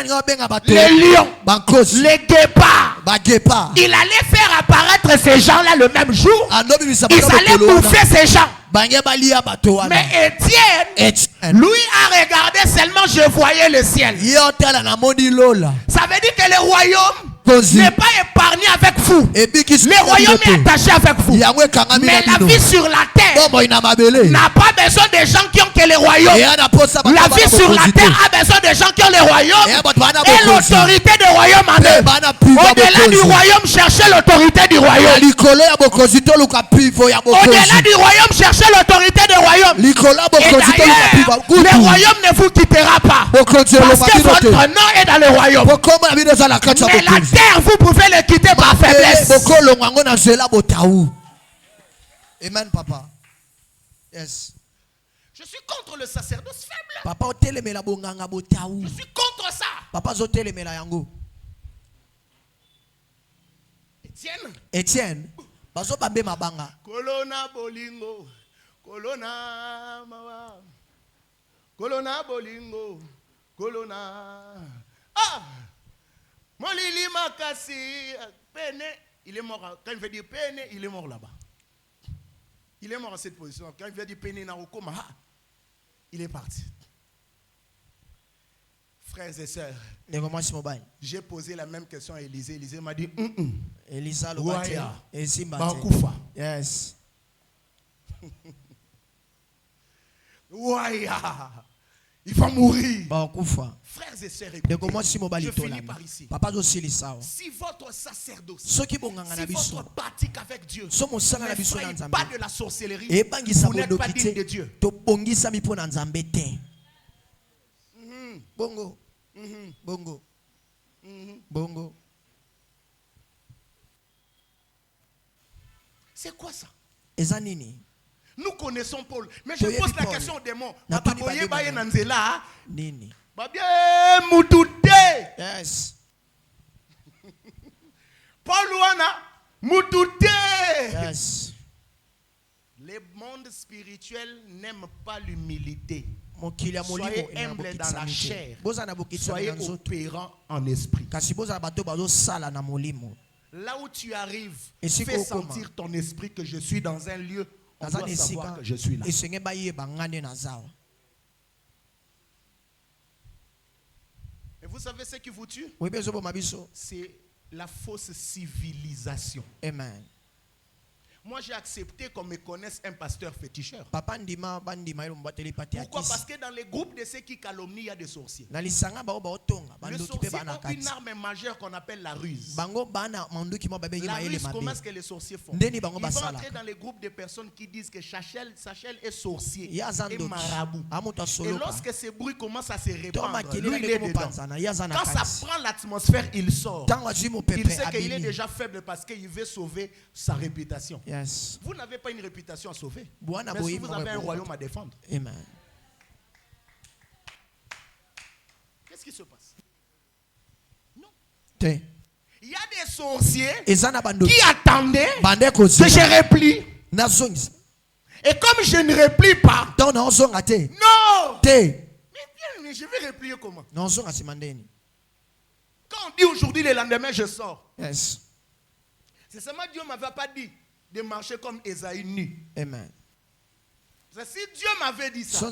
les lions, les guépards. Il allait faire apparaître ces gens-là le même jour. Ils allaient bouffer ces gens. Mais Étienne, lui a regardé seulement, je voyais le ciel. Ça veut dire que le royaume n'est pas épargné avec vous. Le royaume est attaché avec vous. Mais la vie sur la terre n'a pas besoin de gens qui ont que le royaume. La vie sur la terre a besoin de gens qui ont le royaume et l'autorité du royaume en eux. Au-delà du royaume, cherchez l'autorité du royaume. Au-delà du royaume, cherchez l'autorité du royaume. Et d'ailleurs, le royaume ne vous quittera pas. Parce que votre nom est dans le royaume. Mais la terre, vous pouvez le quitter par faiblesse. Amen, papa. Yes. Je suis contre le sacerdoce faible. Papa, je suis contre ça. Papa, Étienne. Bazo bambe mabanga. Kolona bolingo. Kolona mawa. Kolona bolingo. Kolona. Ah! Molili makasi. Pene. Il est mort. Quand il veut dire pene, il est mort là-bas. Il est mort à cette position. Quand il veut dire pene narokoma, il est parti. Frères et sœurs, j'ai posé la même question à Élisée. Élisée m'a dit Elisa le yes. Il va mourir. Frères et sœurs, je finis par ici. Si votre sacerdoce, si votre pratique avec Dieu n'effraie pas de la sorcellerie, vous n'êtes pas digne de Dieu. Bongo. Bongo. Bongo. C'est quoi ça? Nous connaissons Paul, mais je pose la question aux démons. Yes. Paul wana mutute. Yes. Le monde spirituel n'aime pas l'humilité. Soyez humble dans la chair. Soyez opérant en esprit. Là où tu arrives, fais sentir ton esprit que je suis dans un lieu. On doit savoir que je suis là. Et vous savez ce qui vous tue? C'est la fausse civilisation. Amen. Moi, j'ai accepté qu'on me connaisse un pasteur féticheur. Pourquoi? Parce que dans les groupes de ceux qui calomnient, il y a des sorciers. Le sorcier a une arme majeure qu'on appelle la ruse. La ruse, comment est-ce que les sorciers font? Ils vont entrer dans les groupes de personnes qui disent que Sachel est sorcier et marabout. Et lorsque ces bruits commencent à se répandre, lui, il est dedans. Quand ça prend l'atmosphère, il sort. Il sait qu'il est déjà faible parce qu'il veut sauver sa réputation. Yes. Vous n'avez pas une réputation à sauver. Mais si vous avez un royaume à défendre. Amen. Qu'est-ce qui se passe? Non. Il y a des sorciers qui attendaient que je replie. Et comme je ne replie pas, non. Mais je vais replier comment? Quand on dit aujourd'hui, le lendemain, je sors. Yes. C'est seulement Dieu ne m'avait pas dit de marcher comme Esaïe nu. Amen. Si Dieu m'avait dit ça,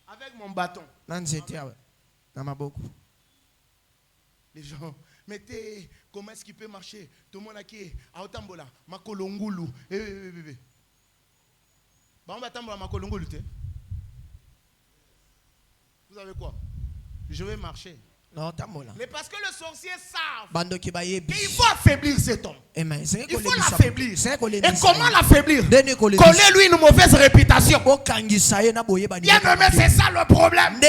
avec mon bâton, les gens, mettez, comment est-ce qu'il peut marcher? Tout le monde a qui? À Otambola, Makolongulu. Vous savez quoi? Je vais marcher. Mais parce que le sorcier savent qu'il faut affaiblir cet homme. Amen. Il faut l'affaiblir. Et comment l'affaiblir? Coller-lui une mauvaise réputation. Bien aimé, c'est ça le problème.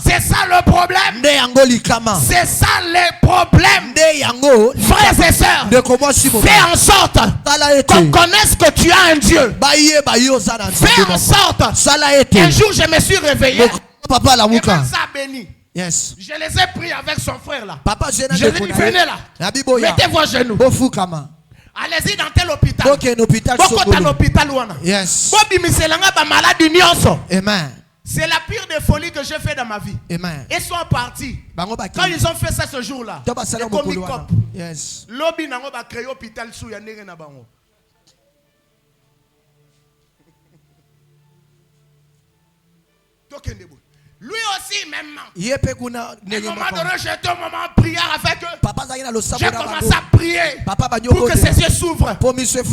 C'est ça le problème. C'est ça le problème. Frères et sœurs, fais en sorte qu'on connaisse que tu as un Dieu. Fais en sorte. Un jour, je me suis réveillé. Et quand ça a béni. Yes. Je les ai pris avec son frère là. Papa, je lui ai dit, venez là. Mettez-vous à genoux. Allez-y dans tel hôpital. Yes. Amen. C'est la pire des folies que j'ai fait dans ma vie. Amen. Ils sont partis. Quand ils ont fait ça ce jour-là, yes. Lobby n'a pas créé l'hôpital sous Yanné na bango. Lui aussi, même. À un moment donné, j'étais au moment de prière avec eux. J'ai commencé à prier pour que ses yeux s'ouvrent.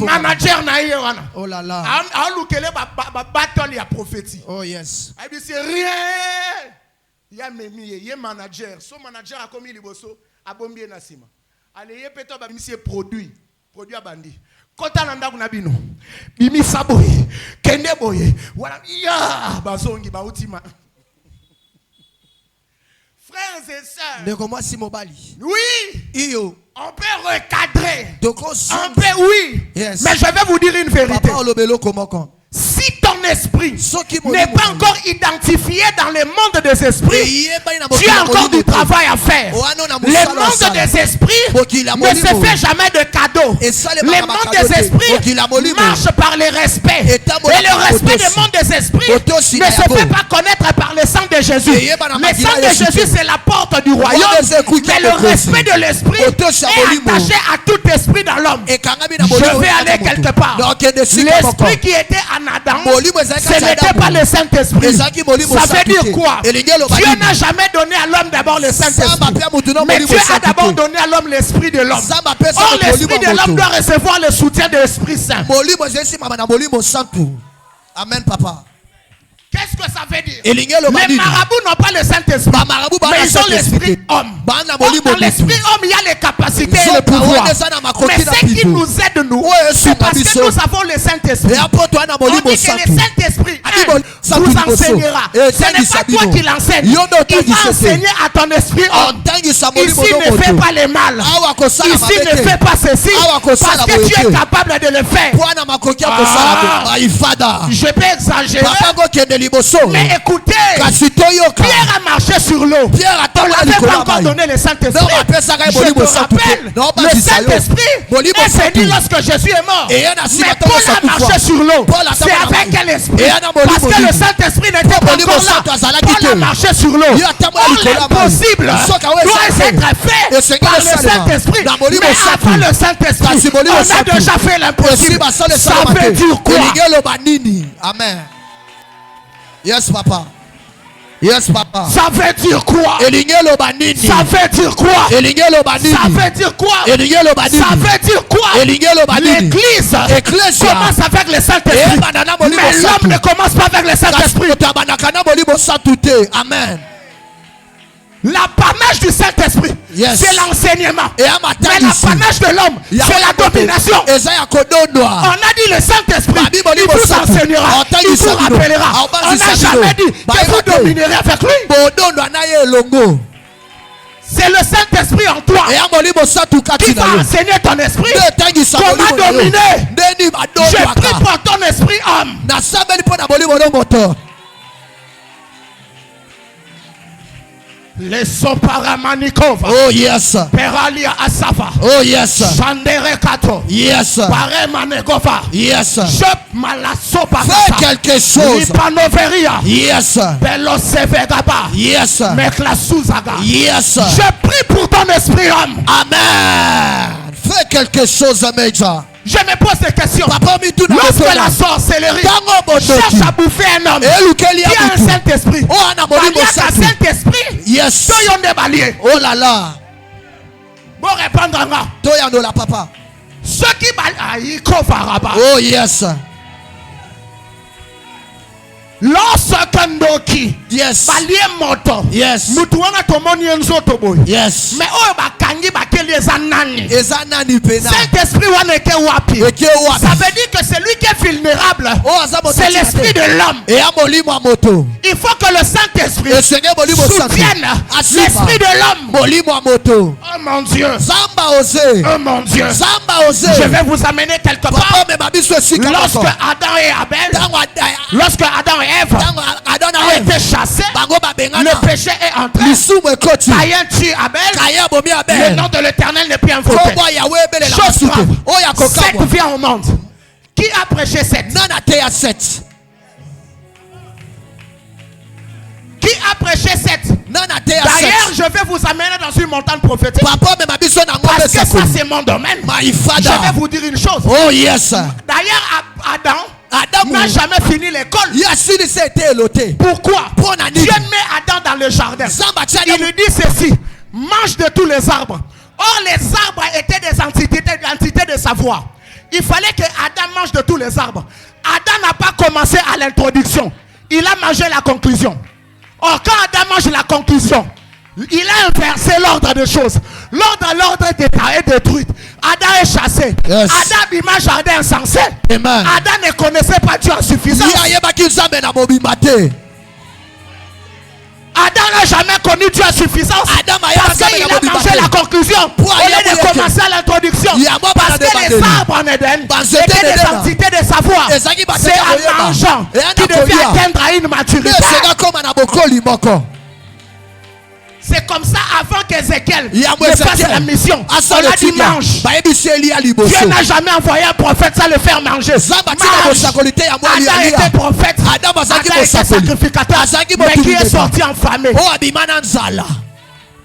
Manager n'a eu rien. Oh là là. Oh yes. C'est rien. Il y a un manager. Son manager a commis les bossos. A bombé Nassima. Allez, il y a peut-être un produit. Produit à bandi. Kota nanda kuna bino. Bimi saboye. Kende boye. Voilà. Ya. Bazongi ba utima. Frères et sœurs. Oui. On peut recadrer. On peut, oui. Yes. Mais je vais vous dire une vérité. Si ton esprit n'est pas encore identifié dans le monde des esprits, tu as encore du travail à faire. Le monde des esprits ne se fait jamais de cadeaux. Le monde des esprits marche par le respect. Et le respect du monde des esprits ne se fait pas connaître par le sang de Jésus. Le sang de Jésus, c'est la porte du royaume. Mais le respect de l'esprit est attaché à tout esprit dans l'homme. Je vais aller quelque part. L'esprit qui était en Adam, ce n'était pas le Saint-Esprit. Ça veut dire quoi? Dieu n'a jamais donné à l'homme d'abord le Saint-Esprit. Mais Dieu a d'abord donné à l'homme l'esprit de l'homme. Or, l'esprit de l'homme doit recevoir le soutien de l'Esprit Saint. Amen, papa. Qu'est-ce que ça veut dire? Les marabouts n'ont pas le Saint-Esprit, mais ils ont l'esprit homme. Dans l'esprit homme, il y a les capacités et le pouvoir. Mais ce qui nous aide, nous, c'est parce que nous avons le Saint-Esprit. On dit que le Saint-Esprit vous enseignera. Ce n'est pas toi qui l'enseigne. Il va enseigner à ton esprit homme. Ici ne fais pas le mal. Ici ne fais pas ceci. Parce que tu es capable de le faire. Je peux exagérer. Mais écoutez, Pierre a marché sur l'eau. On n'avait pas encore donné le Saint-Esprit. Je te rappelle, le Saint-Esprit est venu lorsque Jésus est mort. Mais Paul a marché sur l'eau. C'est avec quel esprit? Parce que le Saint-Esprit n'était pas encore là. Paul a marché sur l'eau. L'impossible doit être fait par le Saint-Esprit. Mais avant le Saint-Esprit, on a déjà fait l'impossible. Ça veut dire quoi? Amen. Yes, papa. Yes, papa. Ça veut dire quoi? Ça veut dire quoi? Ça veut dire quoi? Ça veut dire quoi? L'église commence avec le Saint-Esprit. Mais l'homme ne commence pas avec le Saint-Esprit. Amen. L'apanage du Saint-Esprit, c'est l'enseignement. Mais l'apanage de l'homme, c'est la domination. On a dit le Saint-Esprit, il vous enseignera, il vous rappellera. On n'a jamais dit que vous dominerez avec lui. C'est le Saint-Esprit en toi qui va enseigner ton esprit comment dominer. Je prie pour ton esprit homme. Les Soparamanikof. Oh yes. Peralia Asafa. Oh yes. Chandere Kato. Yes. Paremanegofa. Yes. Je malasopa. Fais quelque chose. Lipanoveria. Yes. Belosevegaba. Yes. Meklasuzaga. Yes. Je prie pour ton esprit homme. Amen. Fais quelque chose, Major. Je me pose des questions. Lorsque la sorcellerie cherche à bouffer un homme qui a un Saint-Esprit, il y a un Saint-Esprit. Yes. Oh là là. Bon répondre à Toyando papa. Ceux qui oh yes. Lorsque Ndoki balie moto mutu wana tomoni nzoto boy mais oyo bakangi bakeli ezanani Saint-Esprit wana eke wapi ça veut dire que celui qui est vulnérable c'est l'esprit de l'homme. Il faut que le Saint-Esprit soutienne l'esprit de l'homme. Oh mon Dieu. Oh mon Dieu. Je vais vous amener quelque part. Lorsque Adam et Abel, lorsque Adam et Ève ont été chassés, le péché est entré. Caïn tue Abel. Le nom de l'Éternel n'est plus invoqué. Chose grave. Seth vient au monde. Qui a prêché Seth? D'ailleurs, je vais vous amener dans une montagne prophétique. Parce que ça, c'est mon domaine. Je vais vous dire une chose. Oh yes. D'ailleurs, Adam n'a jamais fini l'école. Pourquoi? Dieu met Adam dans le jardin. Il lui dit ceci: mange de tous les arbres. Or, les arbres étaient des entités de savoir. Il fallait que Adam mange de tous les arbres. Adam n'a pas commencé à l'introduction. Il a mangé la conclusion. Or, quand Adam mange la conclusion, il a inversé l'ordre des choses. L'ordre est détruit. Adam est chassé. Yes. Adam vit un jardin insensé. Amen. Adam ne connaissait pas Dieu en suffisance. Adam n'a jamais connu Dieu en suffisance. Parce qu'il a mangé la conclusion au lieu de commencer à l'introduction. Parce que les arbres en Éden étaient des entités de savoir. C'est en mangeant qui devait atteindre à une maturité. C'est comme ça avant qu'Ézéchiel ne fasse la mission. On a dit mange. Dieu n'a jamais envoyé un prophète sans le faire manger. Adam était prophète. Adam était sacrificateur. Mais qui est sorti enflammé.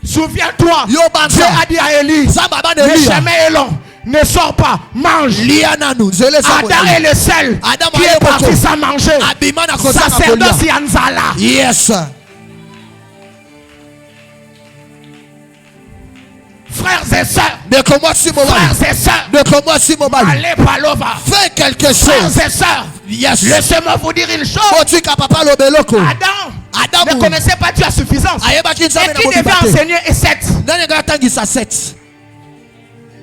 Souviens-toi, Dieu a dit à Élie: le chemin est long, ne sors pas, mange. Adam est le seul qui est parti sans manger. Sacerdoce Yanzala. Yes. Frères et sœurs, allez Palova, fais quelque chose. Frères et sœurs, yes. Laissez-moi vous dire une chose. Adam ne connaissait pas Dieu à suffisance. Et qui devait enseigner Seth.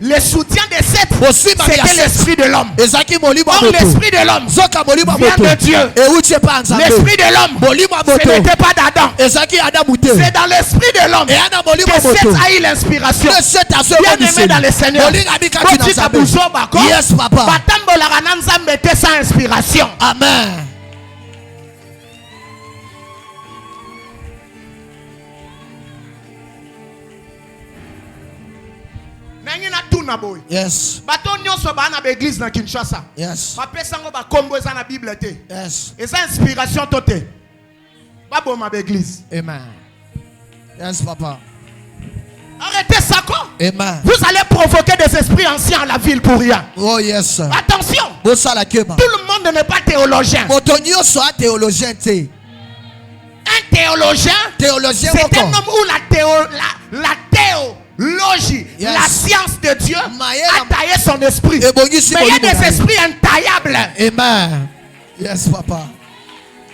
Le soutien de Seth, c'était l'esprit de l'homme. Or, l'esprit de l'homme vient de Dieu. L'esprit de l'homme, ce n'était pas d'Adam. C'est dans l'esprit de l'homme que Seth a eu l'inspiration. Bien aimé dans le Seigneur. Yes, papa. Mettait sa inspiration. Amen. Yes. Yes. Yes. Et ça inspiration totale. Pas bon ma église. Amen. Yes, papa. Arrêtez ça quoi? Amen. Vous allez provoquer des esprits anciens à la ville pour rien. Oh yes. Attention. Tout le monde n'est pas théologien. Un théologien, c'est un homme où la théologie, yes. La science de Dieu a taillé son esprit. Mais il y a des esprits intaillables. Amen. Yes, papa.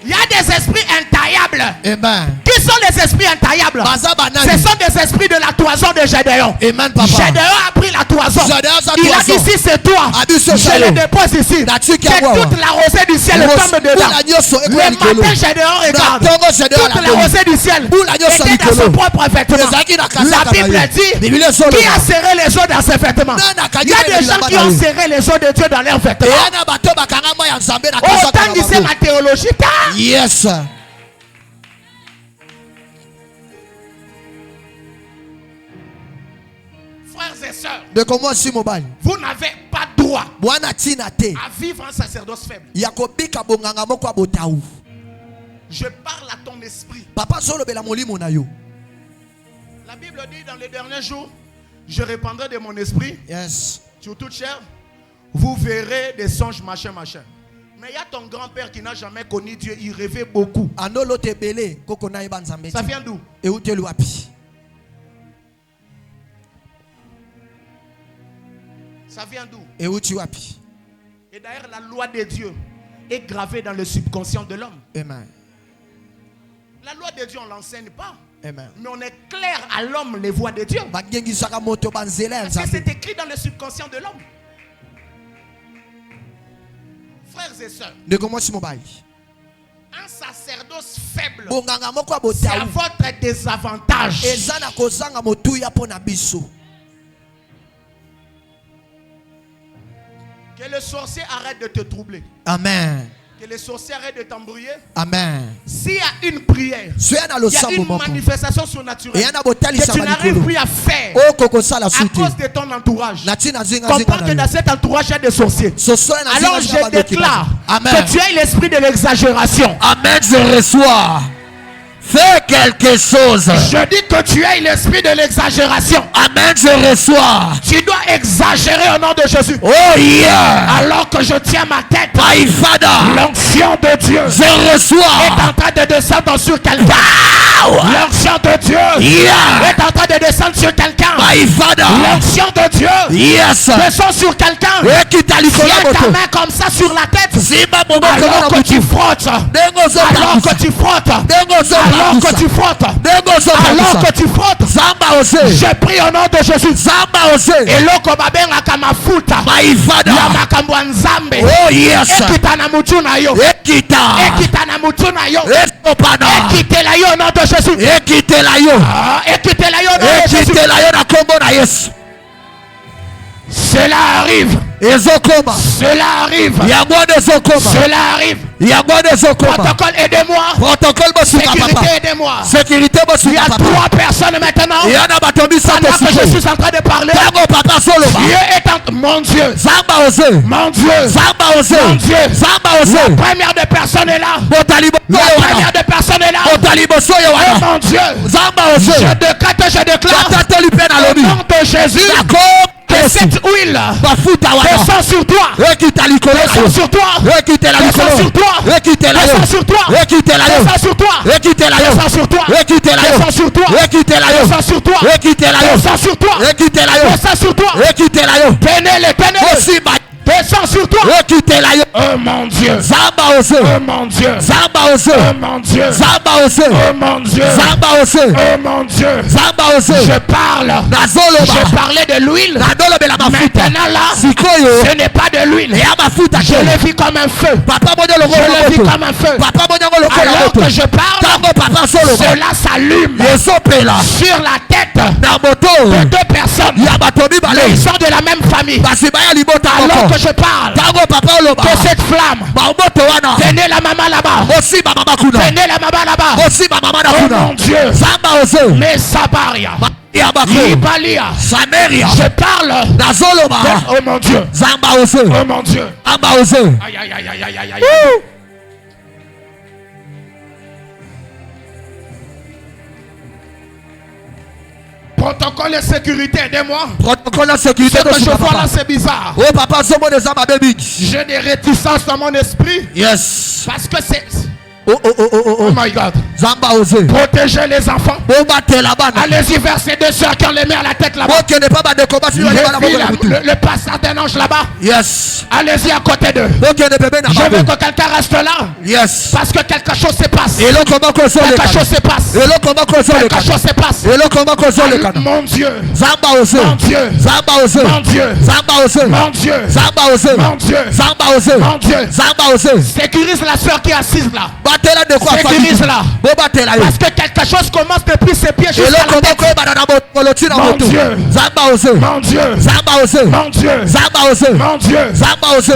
Il y a des esprits intaillables. Amen. Qui sont les esprits intaillables? Ce sont des esprits de la toison de Gédéon. Amen, papa. Gédéon a pris la toison. Il a dit: si c'est toi, je le dépose ici. Que toute la rosée du ciel tombe dedans. Le matin, Gédéon regarde. Toute la rosée du ciel était dans son propre vêtement. La Bible dit: qui a serré les os dans ses vêtements? Il y a des gens qui ont serré les os de Dieu dans leurs vêtements. Autant disait ma théologie. Yes. Frères et sœurs, vous n'avez pas droit à vivre un sacerdoce faible. Je parle à ton esprit. La Bible dit dans les derniers jours: je répandrai de mon esprit sur toute chair. Vous verrez des songes, machin. Mais il y a ton grand-père qui n'a jamais connu Dieu. Il rêvait beaucoup. Ça vient d'où? Ça vient d'où? Et d'ailleurs, la loi de Dieu est gravée dans le subconscient de l'homme. Amen. La loi de Dieu, on ne l'enseigne pas. Amen. Mais on éclaire à l'homme les voies de Dieu. Parce que c'est écrit dans le subconscient de l'homme. Frères et sœurs, un sacerdoce faible, c'est à votre désavantage. Que le sorcier arrête de te troubler. Amen. Que les sorciers arrêtent de t'embrouiller. Amen. S'il y a une prière, il y a une manifestation surnaturelle que tu n'arrives plus à faire à cause de ton entourage. Comprends que dans cet entourage, il y a des sorciers. Alors je déclare que tu as l'esprit de l'exagération. Amen, je reçois. Fais quelque chose. Je dis que tu as l'esprit de l'exagération. Amen, je reçois. Tu dois exagérer au nom de Jésus. Oh yeah. Alors que je tiens ma tête, My Father, l'onction de Dieu je reçois. est en train de descendre sur quelqu'un. L'onction de Dieu est en train de descendre sur quelqu'un. My Father, l'onction de Dieu descend sur quelqu'un. Tiens ta main comme ça sur la tête. Alors que tu frottes. Alors que tu frottes. Alors que tu frottes. Alors que tu frottes. Je prie au nom de Jésus. Et l'oko babenga kama futa. Ya makambo nzambe. Oh yes. Ekita na mutu na yo. Ekita na mutu na yo. Ekite la yo au nom de Jésus. Ekite la yo. Ekite la yo au nom de Jésus. Ekite la yo na kombo na Yesu. Cela arrive. Cela arrive. Cela arrive. Protocole, aidez-moi. Sécurité, aidez-moi. Il y a 3 personnes maintenant. Pendant que je suis en train de parler, Dieu est en... Mon Dieu. Mon Dieu. Mon Dieu. La première des personnes est là. La première des personnes est là. Oh mon Dieu. Je déclare au nom de Jésus que cette huile descend sur toi. Descend sur toi. Descend sur toi. Descend sur toi. Descend sur toi. Descend sur toi. Descend sur toi. Descend sur toi. Descend sur toi. Descend sur toi. Tenez-le, tenez-le. Descends sur toi. Oh mon Dieu. Oh mon Dieu. Oh mon Dieu. Oh mon Dieu. Oh mon Dieu. Je parle. Je parlais de l'huile. Maintenant là, ce n'est pas de l'huile. Je le vis comme un feu. Je le vis comme un feu. Alors que je parle, cela s'allume sur la tête de 2 personnes. Mais ils sont de la même famille. Alors que je parle que cette flamme, tenez la maman là-bas. Tenez la maman là-bas. Oh mon Dieu. Mais Sabaria. Ibalia. Je parle. Oh mon Dieu. Oh mon Dieu. Aïe aïe aïe aïe aïe aïe. Protocole et sécurité, aidez-moi. Protocole et sécurité. Ce que je vois là, c'est bizarre. Oh papa, j'ai des réticences dans mon esprit. Yes. Parce que c'est... Oh my God. Zamba osé. Protégez les enfants. Allez-y vers ces 2 soeurs qui ont les mains à la tête là-bas. Le passage d'un ange là-bas. Yes. Allez-y à côté d'eux. Je veux que quelqu'un reste là. Yes. Parce que quelque chose se passe. Quelque chose se passe. Quelque chose se passe. Mon Dieu. Zamba osé. Mon Dieu. Zamba osé. Mon Dieu. Zamba osé. Mon Dieu. Zamba osé. Mon Dieu. Zamba osé. Mon Dieu. Zamba osé. Sécurise la soeur qui est assise là. Sécurise-la. Parce que quelque chose commence depuis ses pieds jusqu'à la tête. Mon Dieu. Mon Dieu. Mon Dieu. Mon Dieu.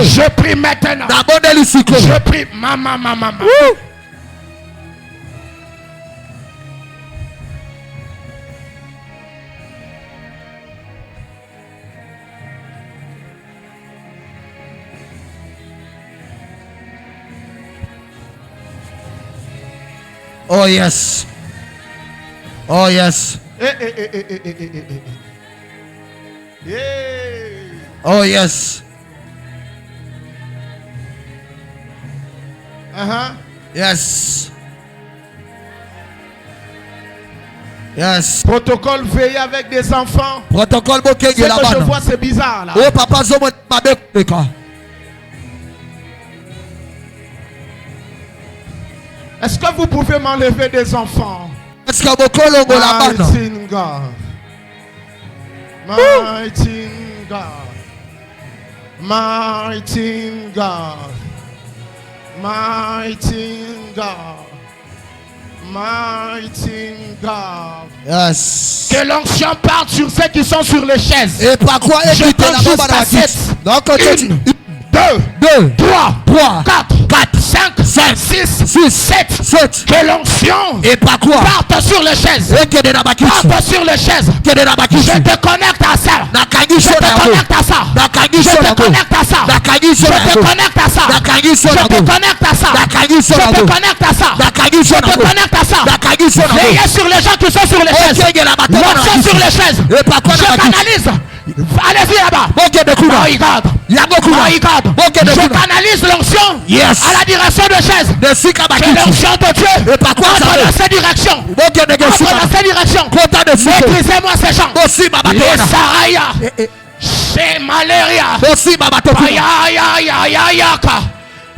Je prie maintenant. Je prie. Maman. Oh yes. Oh yes. Oh yes. Yes. Yes. Protocole veiller avec des enfants. Protocole Ce que je vois, c'est bizarre là. Oh papa, est-ce que vous pouvez m'enlever des enfants? Est-ce que vous pouvez Mighty God. Mighty God. Mighty God. Mighty God. Mighty God. Yes. Que l'onction parte sur ceux qui sont sur les chaises. Et par quoi je compte jusqu'à 7. 1, 2, 3, 4, 5, 6, 7. Que l'onction parte sur les chaises. Parte sur les chaises. Je te connecte à ça. Je te connecte à ça. Je te connecte à ça. Je te connecte à ça. Je te connecte à ça. Je te connecte à ça. Je te connecte à ça. Veillez sur les gens qui sont sur les chaises. L'onction sur les chaises. Je canalise. Allez-y là-bas. Je canalise l'onction à la direction de chaise. C'est l'onction de Dieu. Entre dans cette direction. Entre dans cette direction. Maîtrisez-moi ces gens. Les Saraya. C'est Maléria.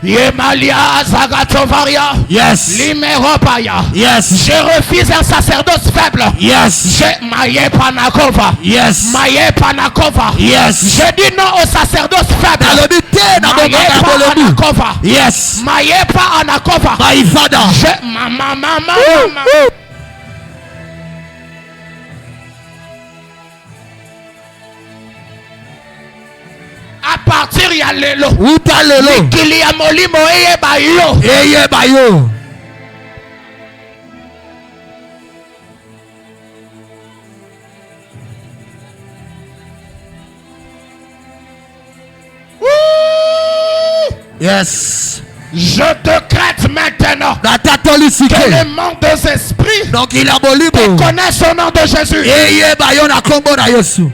Yemalia Zagatovaria. Yes. Limeropaya. Yes. Je refuse un sacerdoce faible. Yes. Je Maye Panakova. Yes. Maye Panakova. Yes. Je dis non au sacerdoce faible. Maye Panakova. Yes. Maye Panakova. My father. Je mama. À partir il y a lelo. Où t'as lelo? Qu'il y a molimo eye bayo. Eye bayo. Yes. Je décrète maintenant que le monde des esprits donc il a molimo connaît son nom de Jésus. Eye bayo na kombo na Yesu.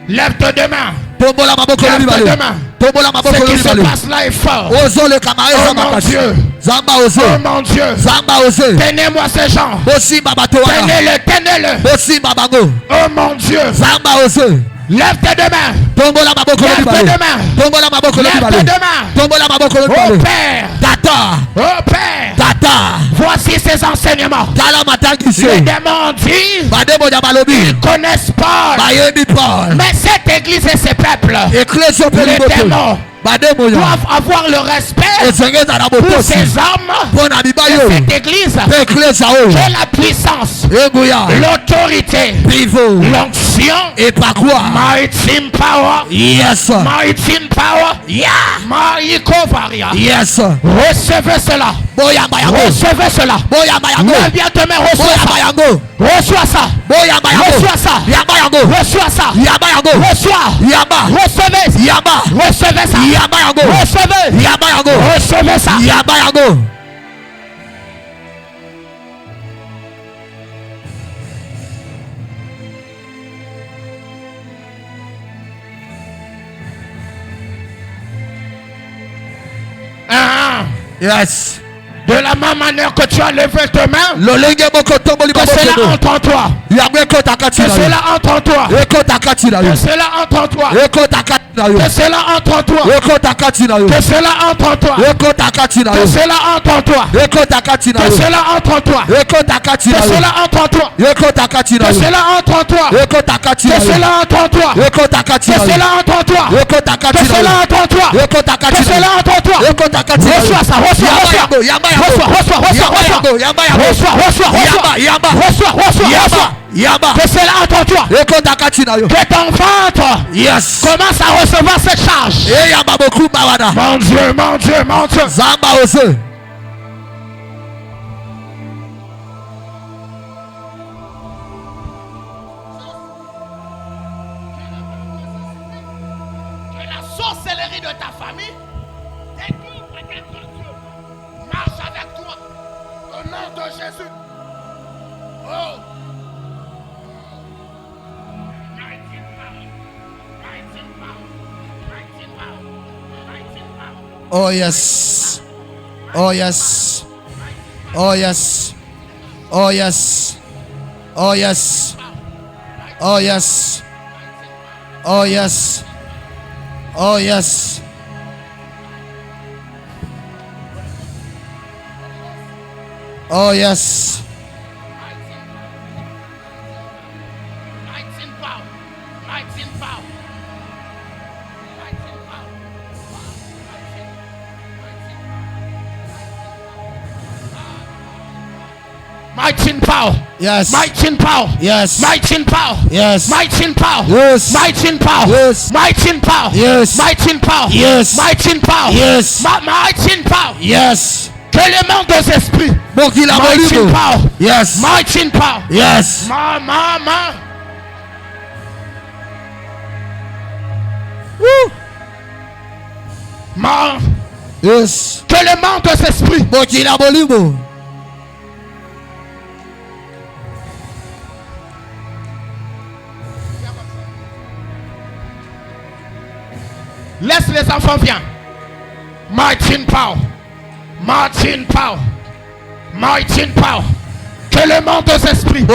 Lève-toi demain. Lève-toi demain. Ce qui se passe là est fort. Oh mon Dieu. Oh mon Dieu. Tenez-moi ces gens. Tenez-le. Oh mon Dieu. Lève-toi demain. Lève-toi demain. Oh Père. Tata. Voici ces enseignements. Les démons disent ils connaissent Paul. Mais cette église et ces peuples, les démons doivent avoir le respect pour ces hommes de cette église. Que la puissance, l'autorité, l'onction, et par quoi? Mighty power. Yes. Mighty power. Yeah. Maïkovaria. Yes. Recevez cela. Recevez cela. Lève bien ta main. Reçois ça. Reçois ça. Reçois ça. Reçois ça. Reçois. Recevez. Recevez ça. Recevez. Recevez ça. Yes. De la même manière que tu as levé tes mains, que cela entre en toi. Que cela entre en toi. Que cela entre en toi. Que cela entre en toi. Que cela entre en toi. Que cela entre en toi. Que cela entre en toi. Que cela entre en toi. Que cela entre en toi. Que cela entre en toi. Que cela entre en toi. Que cela entre en toi. Que cela entre en toi. Reçois ça. Reçois. Que cela entre en toi. Que ton ventre commence à recevoir cette charge. Mon Dieu. Que la sorcellerie de ta famille découvre qu'être Dieu marche avec toi au nom de Jésus. Oh. Oh yes. Oh yes. Oh yes. Oh yes. Oh yes. Oh yes. Oh yes. Oh yes. Oh yes. Mighty power. Yes. Mighty power. Yes. Mighty power. Yes. Mighty power. Yes. Mighty power. Yes. Mighty power. Yes. Mighty power. Yes. Mighty power. Yes. Mighty power. Yes. Que les mains des esprits. Mighty power. Yes. Mighty power. Yes. Ma. Yes. Clément des esprits. Laisse les enfants viens. Martin Paul. Martin Paul. Martin Paul. Clément des esprits.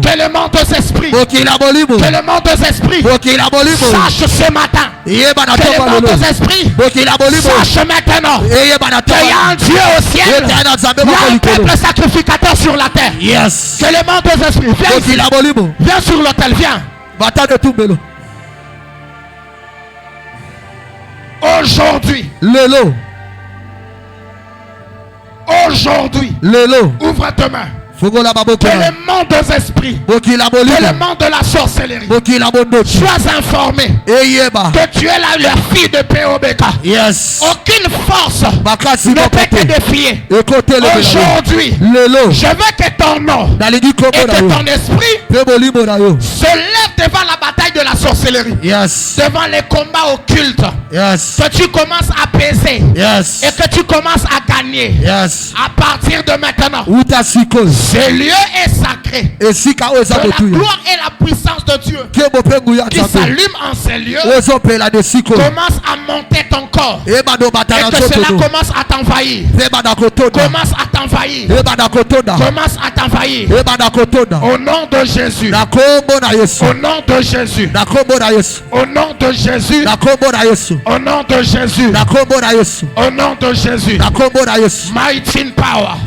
Clément des esprits. Clément des esprits. Sache ce matin. Clément des esprits. Sache maintenant. Qu'il y a un Dieu au ciel. Il y a un peuple sacrificateur sur la terre. Yes. Clément des esprits. Viens ici. Viens sur l'autel. Viens. Aujourd'hui. Aujourd'hui. Ouvre tes mains. Clément des esprits. Clément de la sorcellerie. Sois informé que tu es la fille de Péobéka. Yes. Aucune force ne peut te défier. Aujourd'hui, je veux que ton nom et que ton esprit se lève devant la bataille de la sorcellerie. Yes. Devant les combats occultes. Yes. Que tu commences à peser. Yes. Et que tu commences à gagner. Yes. À partir de maintenant. Ce lieu est sacré. Que la gloire et la puissance de Dieu qui s'allume en ces lieux commence à monter ton corps. Et que cela commence à t'envahir. Commence à t'envahir. Commence à t'envahir. Au nom de Jésus. Au nom de Jésus. Au nom de Jésus. Au nom de Jésus. Au nom de Jésus. Mighty power.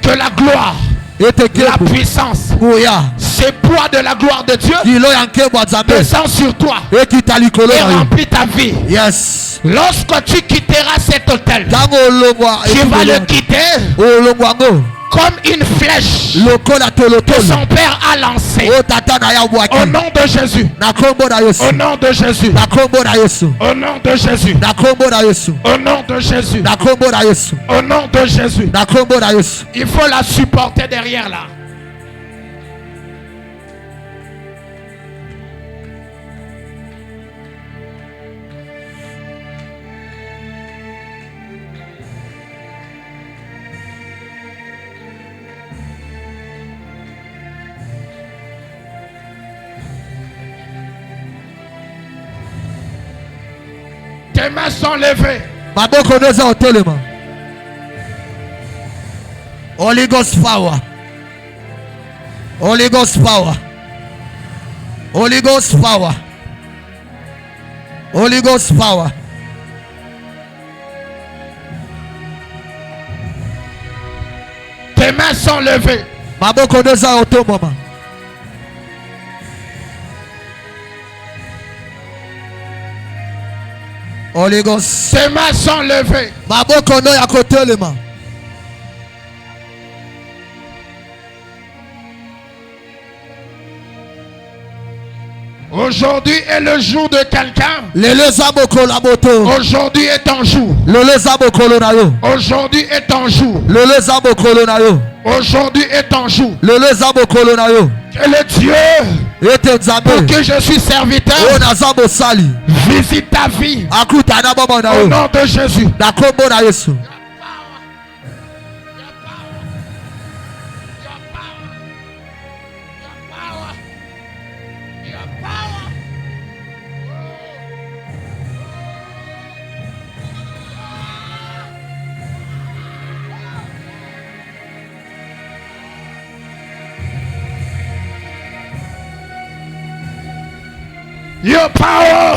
Que la gloire. La puissance, ce poids de la gloire de Dieu descend sur toi et remplit ta vie. Yes. Lorsque tu quitteras cet hôtel, tu vas le quitter comme une flèche que son père a lancée. Au nom de Jésus. Au nom de Jésus. Au nom de Jésus. Au nom de Jésus. Au nom de Jésus. Il faut la supporter derrière là. Tes mains sont levées. Holy Ghost power. Holy Ghost power. Holy Ghost power. Holy Ghost power. Tes mains sont levées. Holy Ghost. Tes mains sont levées. Aujourd'hui est le jour de quelqu'un. Aujourd'hui est ton jour. Aujourd'hui est ton jour. Aujourd'hui est ton jour. Et le Dieu pour qui je suis serviteur visite ta vie. Au nom de Jésus. Your power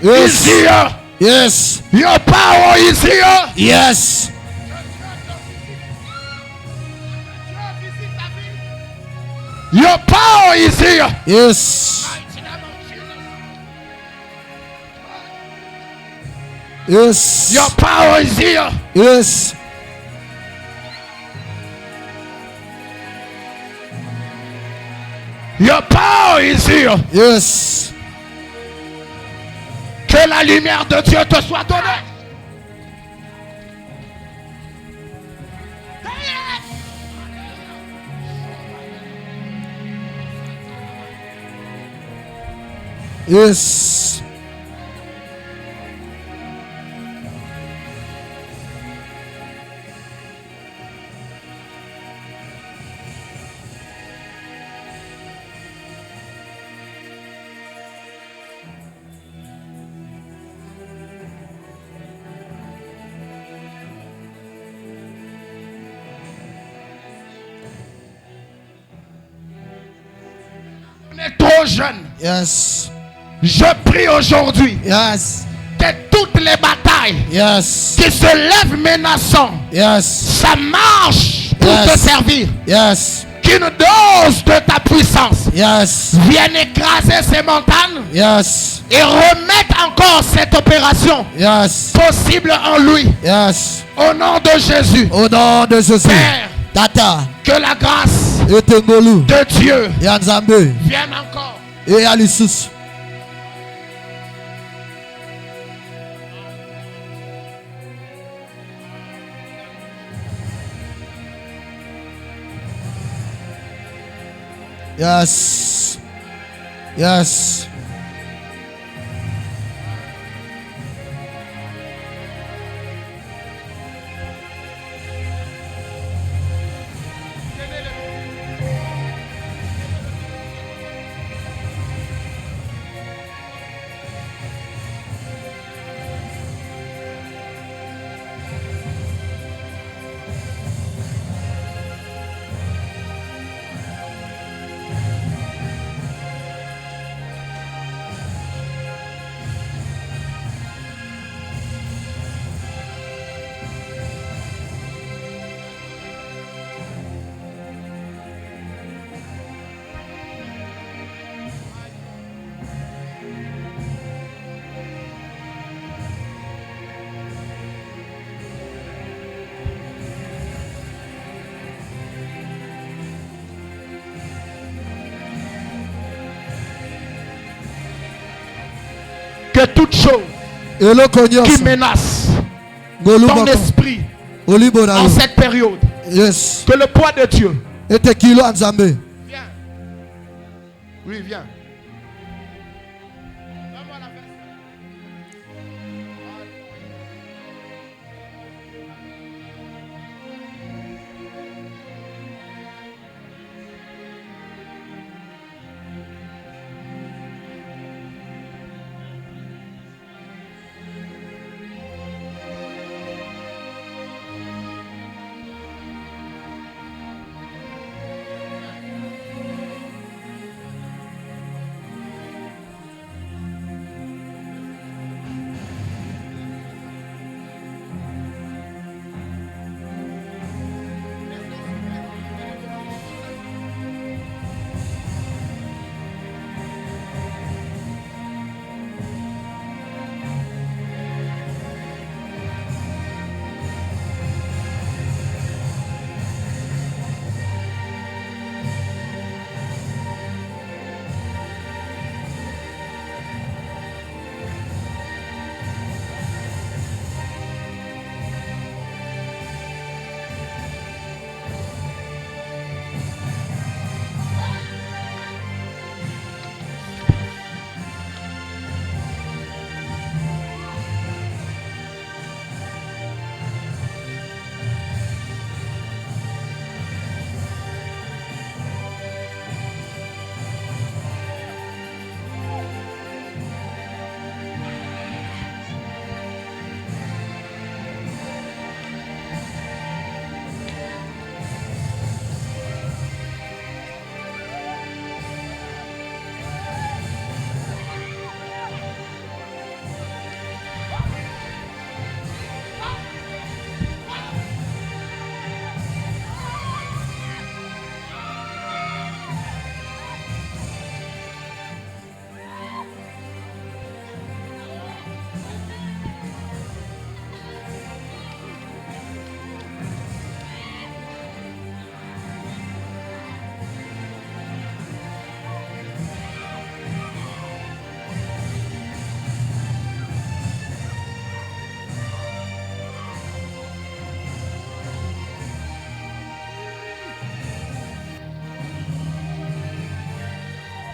is here. Yes. Your power is here. Yes. Your power is here. Yes. Yes. Your power is here. Yes. Your power is here. Yes. Que la lumière de Dieu te soit donnée. Yes. est trop jeune. Yes. Je prie aujourd'hui. Yes. Que toutes les batailles Yes. qui se lèvent menaçant. Yes. Ça marche pour te servir. Yes. Qu'une dose de ta puissance. Yes. Vienne écraser ces montagnes. Yes. Et remettre encore cette opération. Yes. Possible en lui. Yes. Au nom de Jésus. Au nom de Jésus. Père. Tata. Que la grâce de Dieu vienne encore. Et à l'Issus. Yes. Yes. Que toute chose qui menace ton esprit en cette période, yes. Que le poids de Dieu, viens. Oui, viens.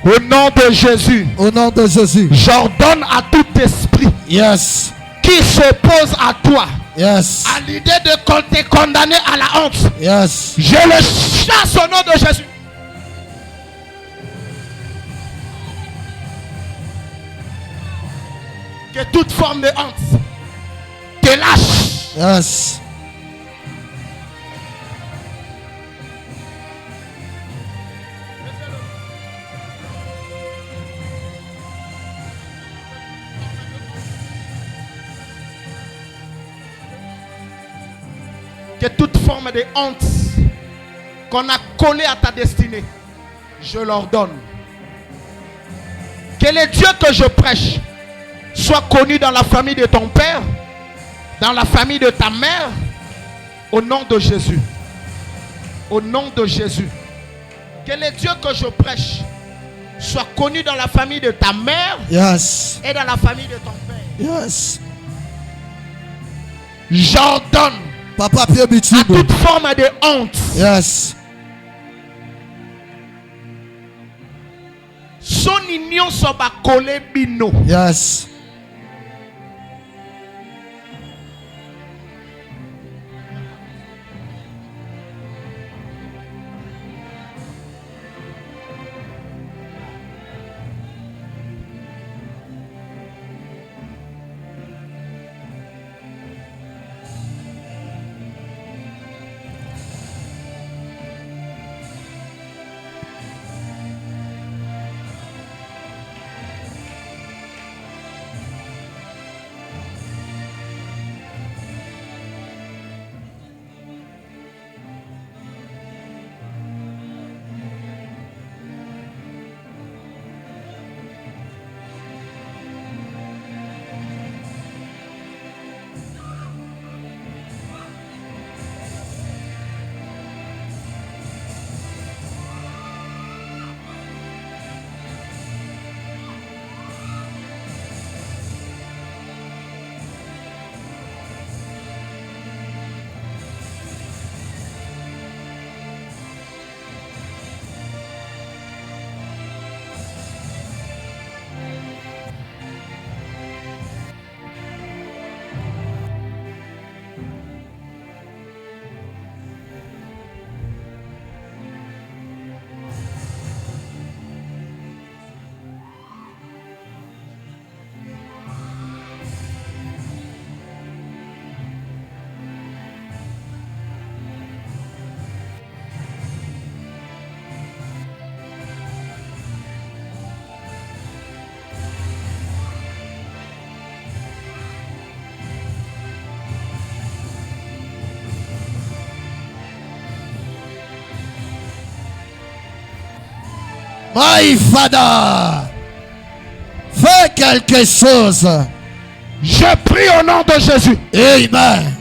Au nom de Jésus. Au nom de Jésus. J'ordonne à tout esprit. Yes. Qui s'oppose à toi. Yes. À l'idée de te condamner à la honte. Yes. Je le chasse au nom de Jésus. Que toute forme de honte te lâche. Yes. Que toute forme de honte qu'on a collée à ta destinée, je l'ordonne. Que le Dieu que je prêche soit connu dans la famille de ton père, dans la famille de ta mère, au nom de Jésus. Au nom de Jésus. Que le Dieu que je prêche soit connu dans la famille de ta mère, yes, et dans la famille de ton père. Yes. J'ordonne Papa, à toute forme de honte. Yes. Son union soit collé bino. Yes. My Father, fais quelque chose. Je prie au nom de Jésus. Amen.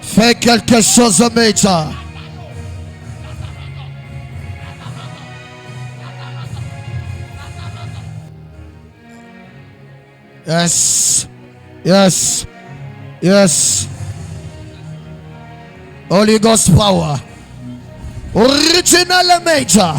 Fais quelque chose, Major. Yes. Yes. Yes. Holy Ghost power. Original Major.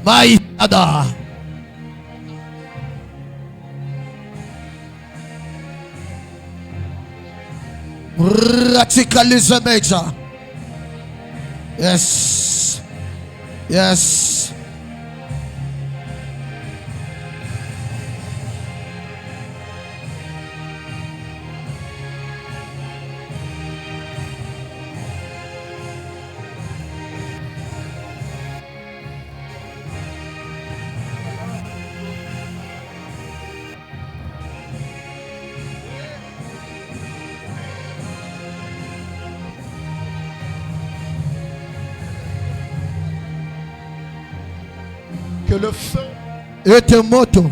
My Father, radicalism, Major. Yes, yes. Que le feu était moto.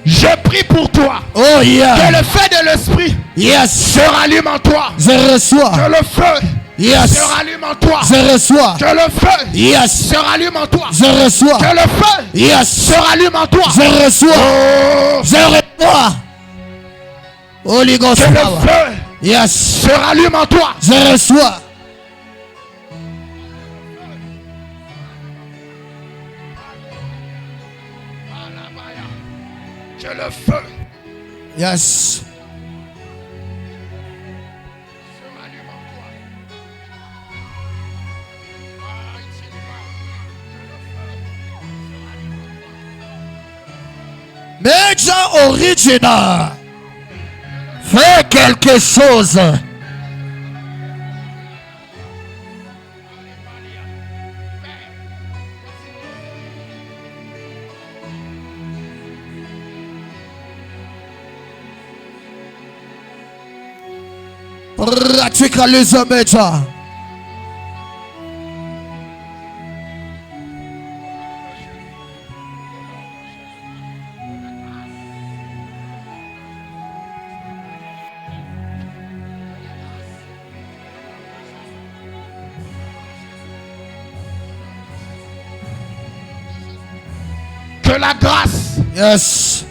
Je prie pour toi. Oh yeah. Que le feu de l'esprit yes se rallume en toi. Je reçois. Que le feu Yes. se rallume en toi. Je reçois. Que le feu. Yes. Se rallume en toi. Je reçois. Que le feu. Yes. Se rallume en toi. Je reçois. Oh. Je reçois. Holy Ghost que power. le feu. Yes. Se rallume en toi. Je reçois. Que le feu. Yes. Major Original, fais quelque chose. Radicalism, Major. Que la grâce. Yes.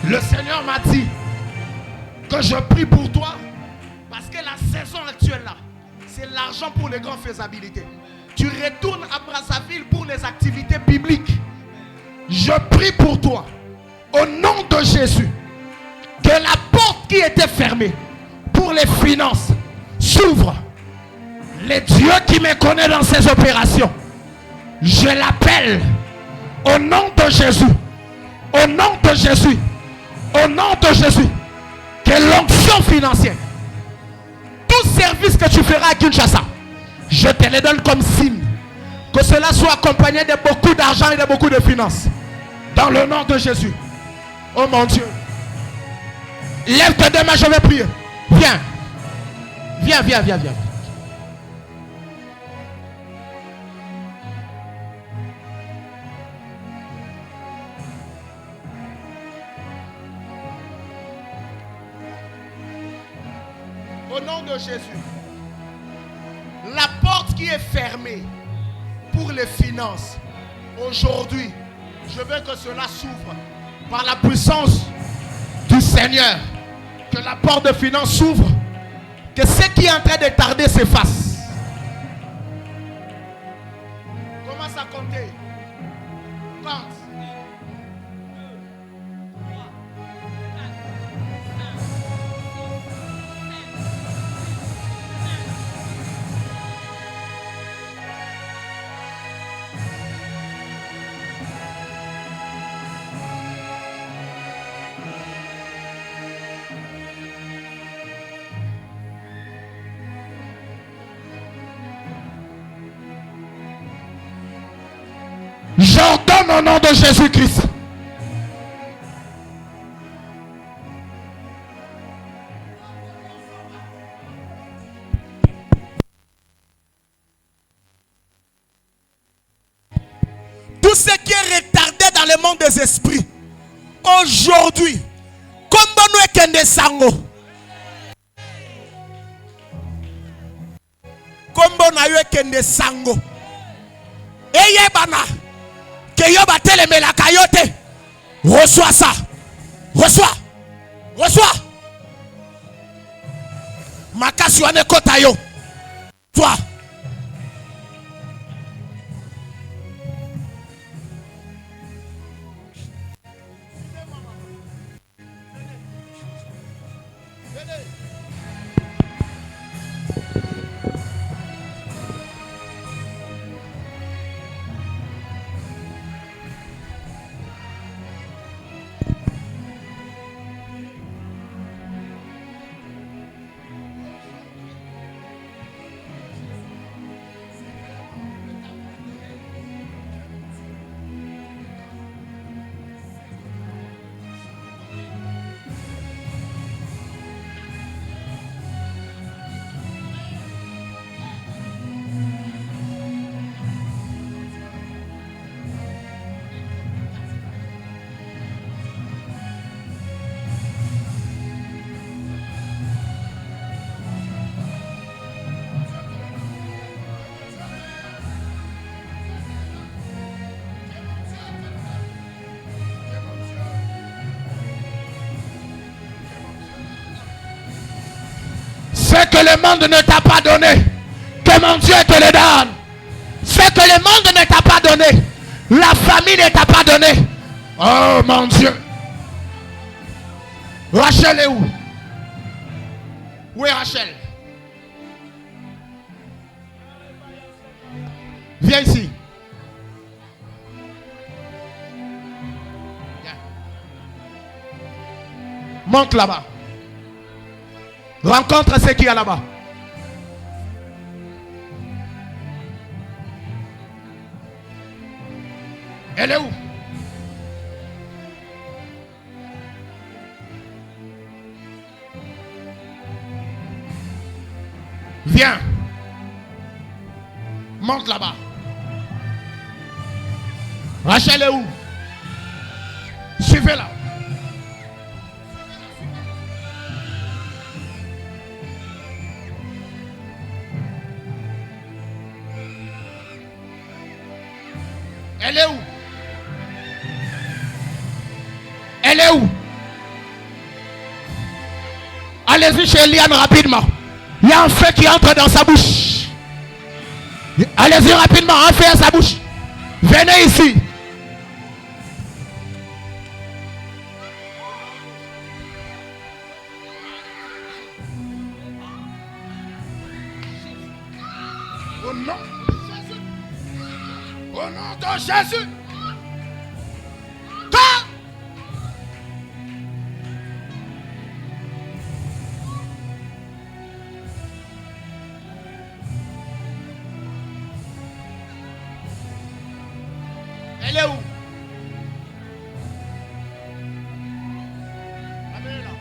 Le Seigneur m'a dit que je prie pour toi parce que la saison actuelle là, c'est l'argent pour les grandes faisabilités. Tu retournes à Brazzaville pour les activités bibliques. Je prie pour toi au nom de Jésus que la porte qui était fermée pour les finances s'ouvre. Le Dieu qui me connaît dans ses opérations, je l'appelle au nom de Jésus. Au nom de Jésus. Au nom de Jésus. Que l'onction financière, tout service que tu feras à Kinshasa, je te le donne comme signe. Que cela soit accompagné de beaucoup d'argent et de beaucoup de finances. Dans le nom de Jésus. Oh mon Dieu. Lève tes deux mains, je vais prier. Viens. Viens, viens, viens, viens. Au nom de Jésus, la porte qui est fermée pour les finances, aujourd'hui, je veux que cela s'ouvre par la puissance du Seigneur. Que la porte de finances s'ouvre, que ce qui est en train de tarder s'efface. Commence à compter. Compte. J'ordonne au nom de Jésus-Christ. Tout ce qui est retardé dans le monde des esprits, aujourd'hui, comme nous ekende sango, comme nous ekende sango, eye bana, que yo batele me la kayote, reçois ça, reçois, reçois, makasi wane kota yo, toi. Ce que le monde ne t'a pas donné, que mon Dieu te le donne. Ce que le monde ne t'a pas donné, la famille ne t'a pas donné. Oh mon Dieu. Rachel est où? Où est Rachel? Viens ici. Viens. Monte là-bas. Rencontre ce qu'il y a là-bas. Elle est où? Viens. Monte là-bas. Rachel est où? Suivez-la. Elle est où? Elle est où? Allez-y chez Eliane rapidement. Il y a un feu qui entre dans sa bouche. Allez-y rapidement, un feu à sa bouche. Venez ici. Au nom de Jésus. Au nom de Jésus. Elle est où? Amenez-la.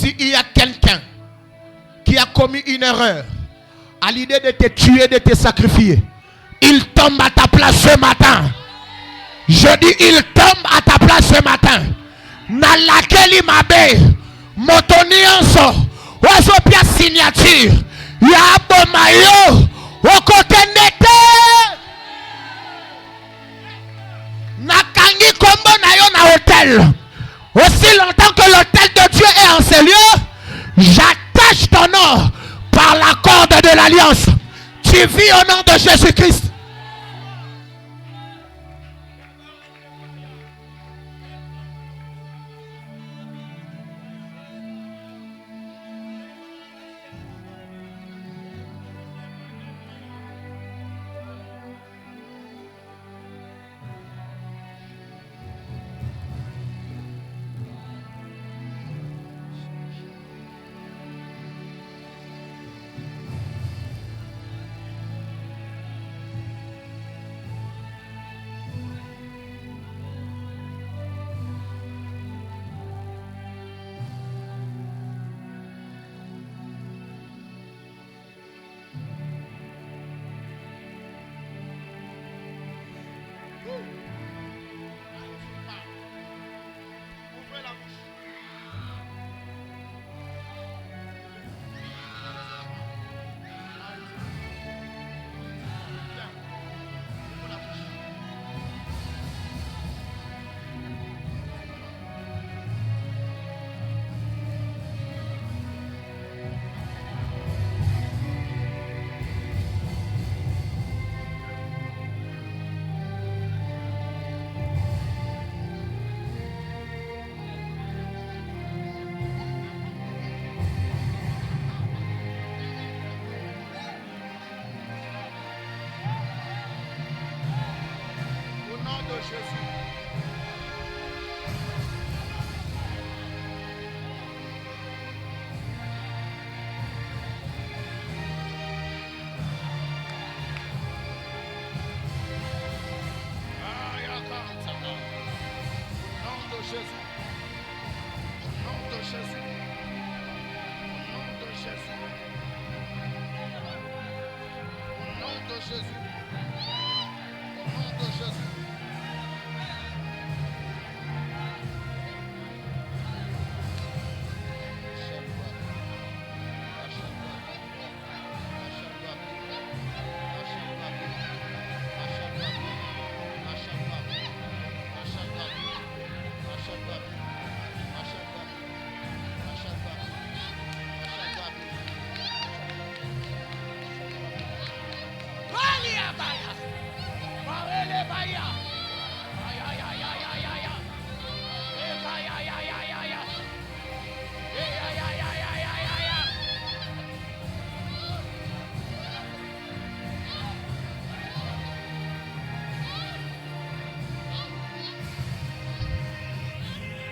S'il y a quelqu'un qui a commis une erreur à l'idée de te tuer, de te sacrifier, il tombe à ta place ce matin. Je dis, il tombe à ta place ce matin. Na laquelle mabe motonianso ozo pia signature ya bomayo okote nete nakangi kombo na yo na hôtel. Aussi longtemps que l'hôtel de Dieu est en ces lieux, j'attache ton nom par la corde de l'alliance. Tu vis au nom de Jésus-Christ.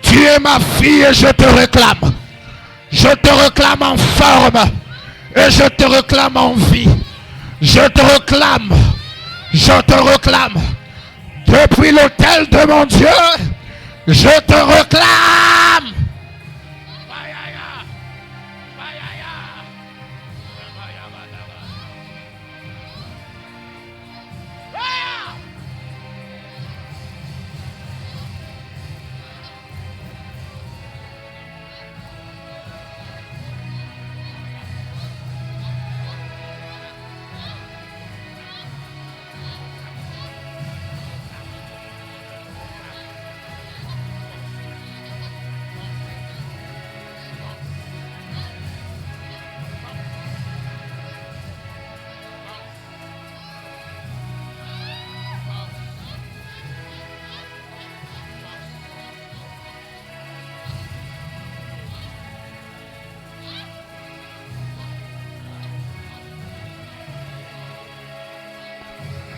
Tu es ma fille et je te réclame. Je te réclame en forme et je te réclame en vie. Je te réclame. Je te réclame. Depuis l'autel de mon Dieu, je te réclame.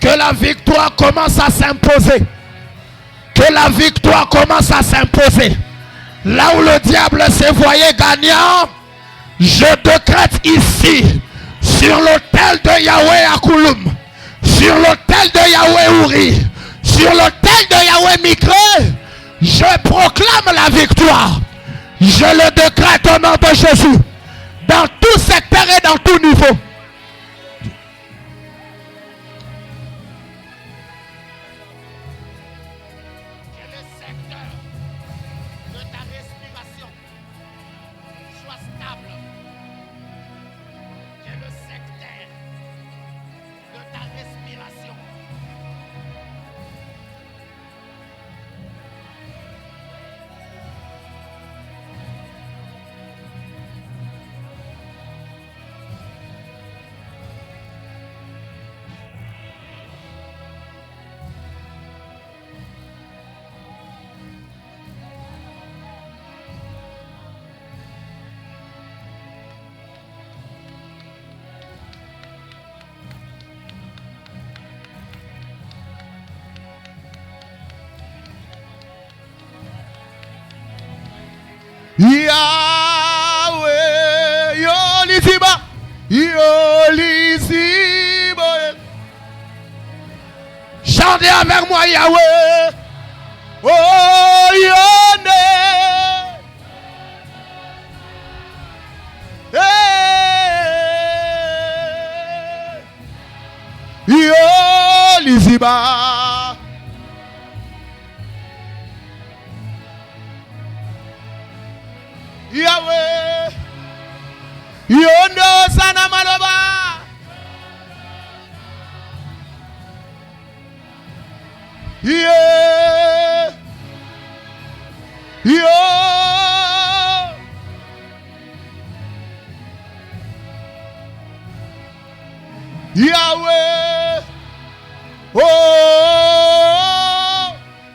Que la victoire commence à s'imposer. Que la victoire commence à s'imposer. Là où le diable se voyait gagnant, je décrète ici, sur l'autel de Yahweh Akouloum, sur l'autel de Yahweh Ouri, sur l'autel de Yahweh Mikré, je proclame la victoire. Je le décrète au nom de de Jésus. Dans tout secteur et dans tout niveau. Yahweh, Yoliziba, Yoliziba. Chantez avec moi Yahweh. Oh Yone. Yoliziba. Yahweh, Yondo sana maloba. Yeah, yo, Yahweh, oh,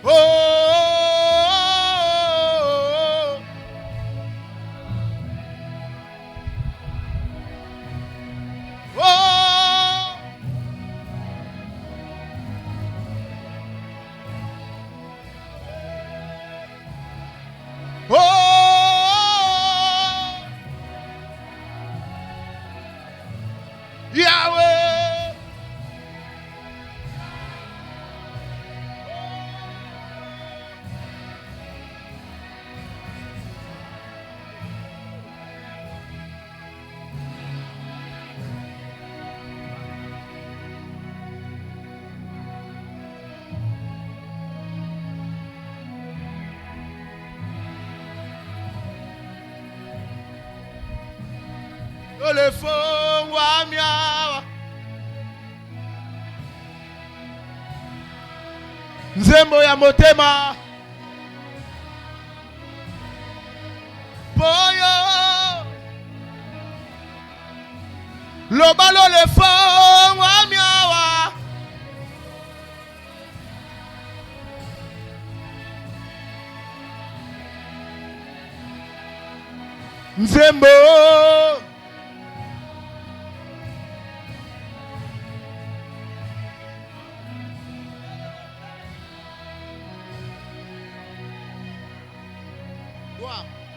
oh. Yahweh, le fond wa miawa nzembo ya motema boyo lobalo le fond wa miawa nzembo Wow.